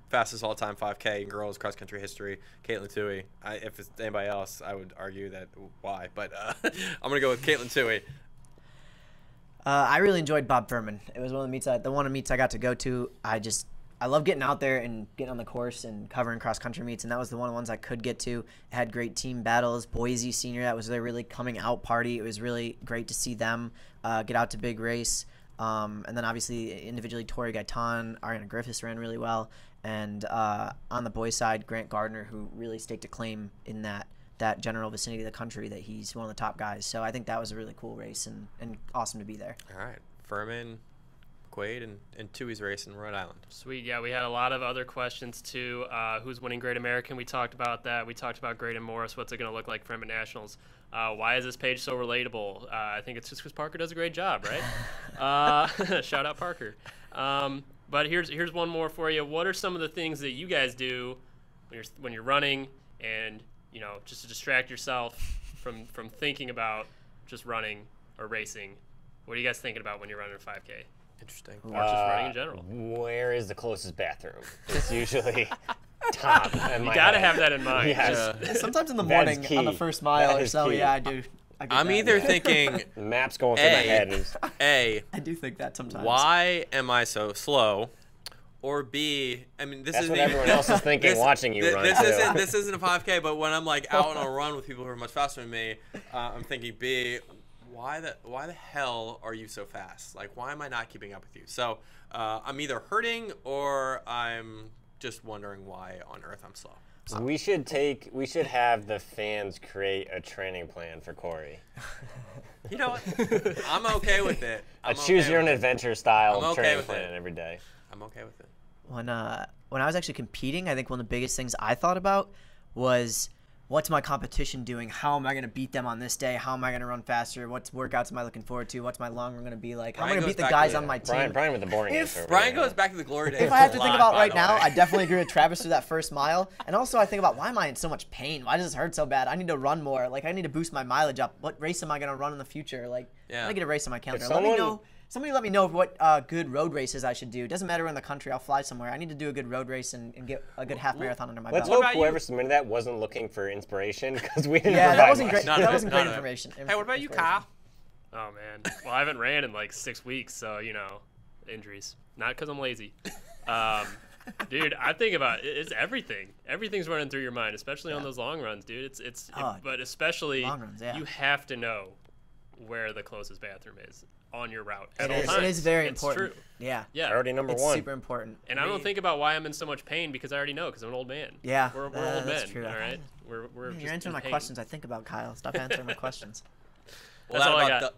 fastest all-time 5K in girls cross-country history, Caitlin Toohey. If it's anybody else, I would argue that why, but I'm gonna go with Caitlin Toohey. I really enjoyed Bob Furman. It was one of the meets I got to go to. I love getting out there and getting on the course and covering cross-country meets, and that was the one of the ones I could get to. It had great team battles. Boise Senior, that was their really coming out party. It was really great to see them get out to big race. And then obviously individually, Tori Gaitan, Ariana Griffiths ran really well. And on the boys' side, Grant Gardner, who really staked a claim in that general vicinity of the country that he's one of the top guys. So I think that was a really cool race and awesome to be there. All right, Furman, McQuaid, and Toohey's race in Rhode Island. Sweet. Yeah, we had a lot of other questions too. Who's winning Great American? We talked about that. We talked about Graydon Morris. What's it going to look like for him at Nationals? Why is this page so relatable? I think it's just because Parker does a great job, right? Shout out Parker. But here's one more for you. What are some of the things that you guys do when you're running and just to distract yourself from thinking about just running or racing? What are you guys thinking about when you're running a 5K? Interesting. Or just running in general? Where is the closest bathroom? It's usually top. You got to have that in mind. Yes. Sometimes in the That is morning key. on the first mile That or is so, key. yeah, I do. I'm either thinking The map's going through my head. A, I do think that sometimes. why am I so slow? Or B, I mean, this That's isn't what even, everyone else is thinking watching you run, too. This isn't a 5K, but when I'm like out on a run with people who are much faster than me, I'm thinking B, why the hell are you so fast? Like, why am I not keeping up with you? So I'm either hurting or I'm just wondering why on earth I'm slow. So. We should have the fans create a training plan for Corey. You know what? I'm okay with it. A choose your own adventure style I'm okay training with plan it. every day. I'm okay with it. When I was actually competing, I think one of the biggest things I thought about was, what's my competition doing? How am I going to beat them on this day? How am I going to run faster? What workouts am I looking forward to? What's my long run going to be like? How am I going to beat the guys on my team? Brian with the boring answer. over Brian there. goes back to the glory days. If I have to a think lot, about by right the now, way. I definitely agree with Travis through that first mile. And also I think about, why am I in so much pain? Why does this hurt so bad? I need to run more. Like, I need to boost my mileage up. What race am I going to run in the future? Like, Yeah. I'm going to get a race on my calendar. If Let me someone- know. Somebody let me know what good road races I should do. It doesn't matter where in the country. I'll fly somewhere. I need to do a good road race and get a good half marathon under my Let's belt. hope about whoever you? submitted that wasn't looking for inspiration because we didn't Yeah, provide that wasn't much. great. None That of it, wasn't none great of it. information. Hey, what about you, Kyle? Oh, man. Well, I haven't ran in like 6 weeks, so, injuries. Not because I'm lazy. Dude, I think about it's everything. Everything's running through your mind, especially on those long runs, dude. But especially long runs, yeah. you have to know where the closest bathroom is. on your route at It all is, times. it is very It's important. True. Yeah. Yeah. Priority number It's one. super important. And I don't think about why I'm in so much pain because I already know because I'm an old man. Yeah, We're old that's men. true. All right. We're Man, just you're answering in my pain. questions. I think about Kyle. Stop answering my questions. Well, That's all I that got.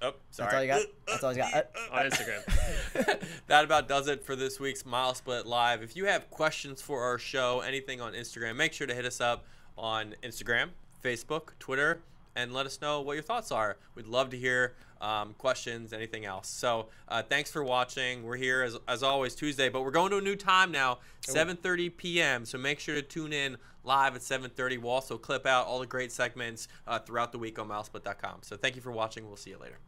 Oh, sorry. That's all you got. That's all you got. On Instagram. That about does it for this week's MileSplit Live. If you have questions for our show, anything on Instagram, make sure to hit us up on Instagram, Facebook, Twitter, and let us know what your thoughts are. We'd love to hear questions, anything else. So thanks for watching. We're here, as always, Tuesday, but we're going to a new time now, 7:30 p.m., so make sure to tune in live at 7:30. We'll also clip out all the great segments throughout the week on milesplit.com. So thank you for watching. We'll see you later.